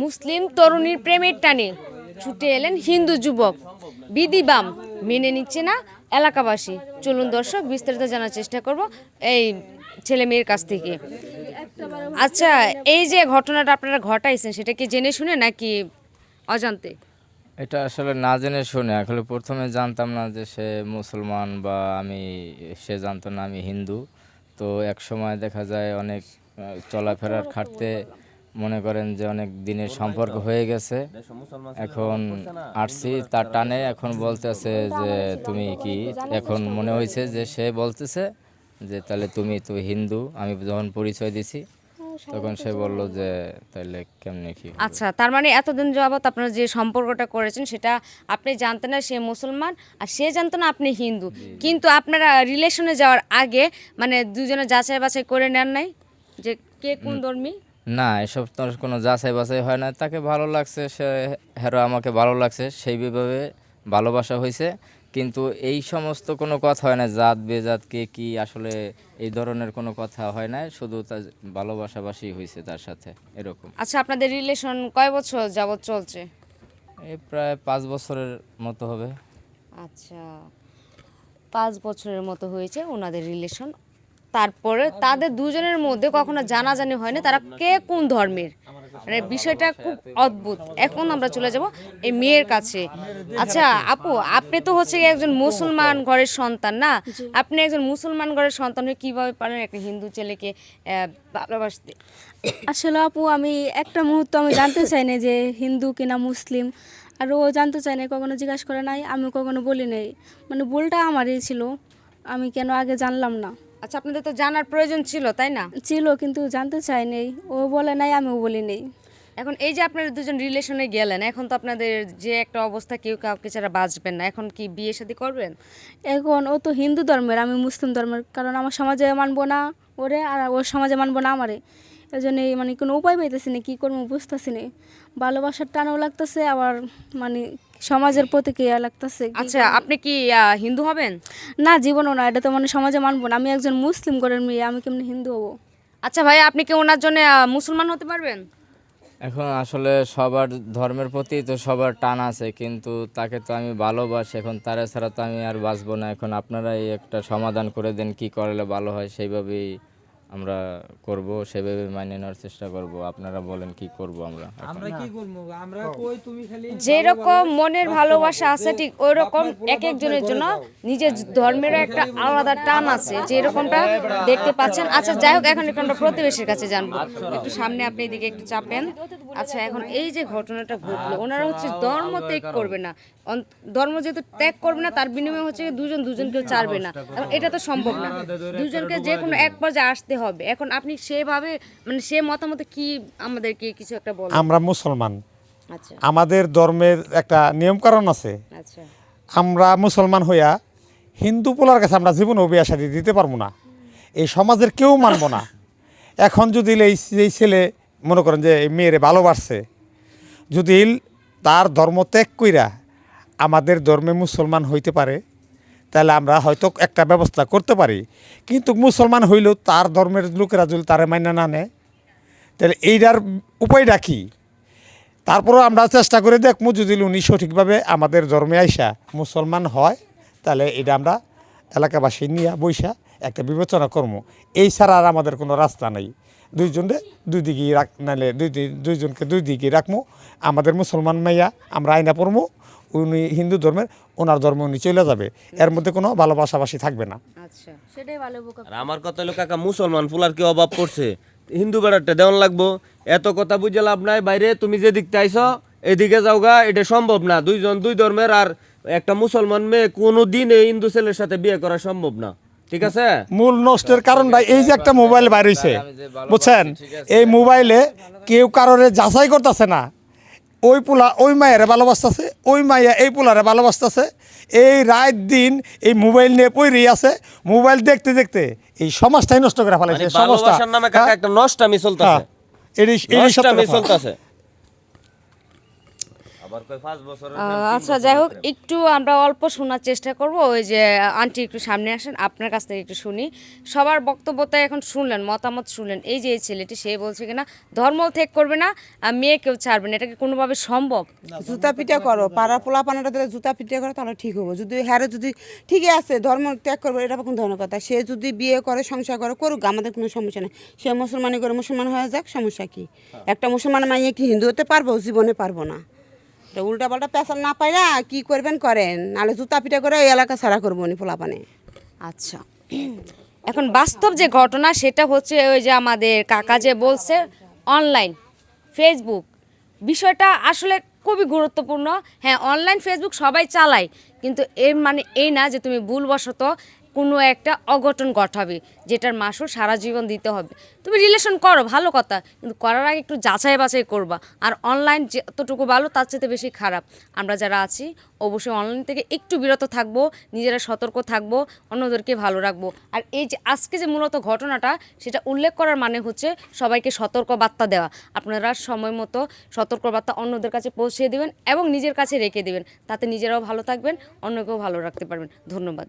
মুসলিম তরুণীর প্রেমের টানে ছুটে এলেন হিন্দু যুবক, বিধিবাম মেনে নিচ্ছে না এলাকাবাসী। চলুন দর্শক বিস্তারিত জানার চেষ্টা করব এই ছেলে মেয়ের কাছ থেকে। আচ্ছা, এই যে ঘটনাটা আপনারা ঘটাইছেন সেটা কি জেনে শুনে নাকি অজান্তে? এটা আসলে না জেনে শুনে, আসলে প্রথমে জানতাম না যে সে মুসলমান বা সে জানতো না আমি হিন্দু। তো এক সময় দেখা যায় অনেক চলাফেরার খাটতে মনে করেন যে অনেক দিনের সম্পর্ক হয়ে গেছে। এখন আসছি তার টানে, এখন বলতেছে যে তুমি কি, এখন মনে হয়েছে যে সে বলতেছে যে তাহলে তুমি তো হিন্দু। আমি যখন পরিচয় দিছি তখন সে বলল যে তাহলে কেমনে কি হবে? আচ্ছা, তার মানে এতদিন যাবত আপনারা যে সম্পর্কটা করেছেন সেটা আপনি জানতেন না সে মুসলমান আর সে জানতো না আপনি হিন্দু, কিন্তু আপনারা রিলেশনে যাওয়ার আগে মানে দুজনে যাচাই বাছাই করে নেন নাই যে কে কোন ধর্মী? না, এসব তো কোনো যাচাই বাছাই হয় না। তাকে ভালো লাগছে, সে হেরো আমাকে ভালো লাগছে, সেইভাবে ভালোবাসা হয়েছে। কিন্তু এই সমস্ত কোনো কথা হয় না, জাত বেজাত কে কি, আসলে এই ধরনের কোনো কথা হয় না। শুধু তার ভালোবাসাবাসি হয়েছে তার সাথে, এরকম। আচ্ছা, আপনাদের রিলেশন কয় বছর যাবত চলছে? এই প্রায় 5 বছরের মতো হবে। আচ্ছা, 5 বছরের মতো হয়েছে ওনাদের রিলেশন। তারপরে তাদের দুজনের মধ্যে কখনো জানাজানি হয়নি তারা কে কোন ধর্মের, মানে বিষয়টা খুব অদ্ভুত। এখন আমরা চলে যাব এই মেয়ের কাছে। আচ্ছা আপু, আপনি তো হচ্ছে একজন মুসলমান ঘরের সন্তান না? আপনি একজন মুসলমান ঘরের সন্তান হয়ে কিভাবে পারেন একটা হিন্দু ছেলেকে ভালোবাসতে? আসলে আপু, আমি একটা মুহূর্ত আমি জানতে চাই না যে হিন্দু কিনা মুসলিম, আর ও জানতে চাই না, কখনো জিজ্ঞাসা করে নাই, আমি কখনো বলি নাই। মানে ভুলটা আমারই ছিল, আমি কেন আগে জানলাম না। আচ্ছা, আপনাদের তো জানার প্রয়োজন ছিল তাই না? ছিল, কিন্তু জানতে চাই নাই, ও বলে নাই, আমিও বলি নাই। এখন এই যে আপনারা দুজন রিলেশনে গেলেন, এখন তো আপনাদের যে একটা অবস্থা, কেউ কাউকে ছাড়া বাঁচবেন না, এখন কি বিয়ে শাদী করবেন? এখন ও তো হিন্দু ধর্মের, আমি মুসলিম ধর্মের, কারণ আমার সমাজে মানবো না ওরে, আর ওর সমাজে মানবো না আমারে। এই জন্যই মানে কোনো উপায় পাইতেছি না, কী করবো বুঝতেছি না। ভালোবাসার টানও লাগতেছে, আবার মানে সমাজের প্রতি কে লাগতেছে। আচ্ছা, আপনি কি হিন্দু হবেন? না, জীবনও না, এটা তো মানে সমাজে মানবো না। আমি একজন মুসলিম ঘরের মেয়ে, আমি কেমনি হিন্দু হবো? আচ্ছা ভাই, আপনি কি ওনার জন্য মুসলমান হতে পারবেন? এখন আসলে সবার ধর্মের প্রতি তো সবার টান আছে, কিন্তু তাকে তো আমি ভালোবাসি। এখন তারা ছাড়া তো আমি আর বাঁচবো না। এখন আপনারাই একটা সমাধান করে দেন, কি করলে ভালো হয়, সেইভাবেই আমরা করব, সেভাবে মানিয়ে নেওয়ার চেষ্টা করব। আপনারা বলেন কি করব আমরা। আমরা কি করব? আমরা কই তুমি খালি যেরকম মনের ভালোবাসা আছে ঠিক ওই রকম এক একজনের জন্য নিজের ধর্মেরও একটা আলাদা টান আছে, যেরকমটা দেখতে পাচ্ছেন। আচ্ছা যাই হোক, এখন একটু আমরা প্রতিবেশীর কাছে জানবো। একটু সামনে আপনি এদিকে একটু চাপেন। আচ্ছা, এখন এই যে ঘটনাটা ঘটলো, ওনারা হচ্ছে ধর্ম ত্যাগ করবে না, ধর্ম যেহেতু ত্যাগ করবে না তার বিনিময়ে হচ্ছে দুজন দুজনকে ছাড়বে না। এখন এটা তো সম্ভব না, দুজনকে যে কোনো এক পর্যায়ে আসতে হবে। এখন আপনি সেভাবে মানে সে মতামতে কি আমাদেরকে কিছু একটা বলেন। আমরা মুসলমান, আচ্ছা আমাদের ধর্মের একটা নিয়মকানুন আছে। আচ্ছা আমরা মুসলমান হইয়া হিন্দু পোলার কাছে আমরা জীবনেও বিয়ে শাদী দিতে পারবো না, এই সমাজের কেউ মানব না। এখন যদি এই ছেলে মনে করেন যে এই মেয়েরে ভালোবাসছে, যদি তার ধর্ম ত্যাগ কইরা আমাদের ধর্মে মুসলমান হইতে পারে, তাহলে আমরা হয়তো একটা ব্যবস্থা করতে পারি। কিন্তু মুসলমান হইলেও তার ধর্মের লোকেরা যদি তারে মাইনা না নেয়, তাহলে এইটার উপায়টা কী? তারপরেও আমরা চেষ্টা করে দেখবো, যদি উনি সঠিকভাবে আমাদের ধর্মে আইসা মুসলমান হয়, তাহলে এটা আমরা এলাকাবাসী নিয়ে বৈশা একটা বিবেচনা করবো। এই ছাড়া আর আমাদের কোনো রাস্তা নেই। দুইজনে দুই দিকেই নাহলে দুইজনকে দুই দিকেই রাখবো। আমাদের মুসলমান মাইয়া আমরা আইনা পড়বো, উনি হিন্দু ধর্মের, ওনার ধর্ম উনি চলে যাবে, এর মধ্যে কোনো ভালোবাসাবাসি থাকবে না। আচ্ছা সেটাই ভালো। আর আমার কথা হলো কাকা, মুসলমান ফুলার কি অভাব পড়ছে? হিন্দু বেড়ারটা দেওয়ান লাগবো। এত কথা বুঝে লাভ নাই। বাইরে তুমি যে দিকতে আইছো এদিকে যাওগা, এটা সম্ভব না। দুইজন দুই ধর্মের, আর একটা মুসলমান মেয়ে কোনো দিন এই হিন্দু ছেলের সাথে বিয়ে করা সম্ভব না। ঠিক আছে? মূল নষ্টের কারণটা এই যে একটা মোবাইল বাইর হয়েছে, বুঝছেন? এই মোবাইলে কেউ কারোরে যাচাই করতেছে না। ওই পোলা ওই মায়েরা ভালোবাসতেছে, ওই মাইয়া এই পোলারে ভালোবাসতেছে। এই রাত দিন এই মোবাইল নিয়ে পড়েই আছে। মোবাইল দেখতে দেখতে এই সমাজটাই নষ্ট করে ফেলাইছে। সমাজটা ভালোবাসার নামে কাকা একটা নষ্টামি চলতেছে। এটাই সত্য কথা। চলতেছে। আবার কয় 5 বছরের আচ্ছা যাই হোক একটু আমরা অল্প শোনার চেষ্টা করব ওই যে আন্টি একটু সামনে আসেন আপনার কাছ থেকে একটু শুনি সবার বক্তব্য তো এখন শুনলেন মতামত শুনলেন এই যে এই ছেলেটি সে বলছে কিনা ধর্ম ত্যাগ করবে না আর মেয়ে কেউ ছাড়বে না এটা কি কোনোভাবে সম্ভব জুতা পিটা করো পাড়ার পোলা পানাটা যদি জুতা পিটা করো তাহলে ঠিক হবো যদি হ্যারে যদি ঠিকই আছে ধর্ম ত্যাগ করবো এটা কোন ধরনের কথা সে যদি বিয়ে করে সংসার করে করুক আমাদের কোনো সমস্যা নেই সে মুসলমানি করে মুসলমান হয়ে যাক সমস্যা কি একটা মুসলমান মাইয়ে কি হিন্দু হতে পারবো জীবনে পারবো না উল্টা পাল্টা পেশাল না পাই না কি করবেন করেন নাহলে জুতা পিটা করে এই এলাকা ছাড়া করবো নি পোলা পানে আচ্ছা এখন বাস্তব যে ঘটনা সেটা হচ্ছে ওই যে আমাদের কাকা যে বলছে অনলাইন ফেসবুক বিষয়টা আসলে খুবই গুরুত্বপূর্ণ হ্যাঁ অনলাইন ফেসবুক সবাই চালায় কিন্তু এর মানে এই না যে তুমি ভুলবশত কোনো একটা অঘটন ঘটাবে যেটার মাসুল সারা জীবন দিতে হবে তুমি রিলেশন করো ভালো কথা কিন্তু করার আগে একটু যাচাই বাছাই করবা আর অনলাইন যতটুকু ভালো তার চেয়ে বেশি খারাপ আমরা যারা আছি অবশ্যই অনলাইন থেকে একটু বিরত থাকবো নিজেরা সতর্ক থাকবো অন্যদেরকে ভালো রাখবো আর এই যে আজকে যে মূলত ঘটনাটা সেটা উল্লেখ করার মানে হচ্ছে সবাইকে সতর্ক বার্তা দেওয়া আপনারা সময় মতো সতর্ক বার্তা অন্যদের কাছে পৌঁছে দেবেন এবং নিজের কাছে রেখে দেবেন তাতে নিজেরাও ভালো থাকবেন অন্যকেও ভালো রাখতে পারবেন ধন্যবাদ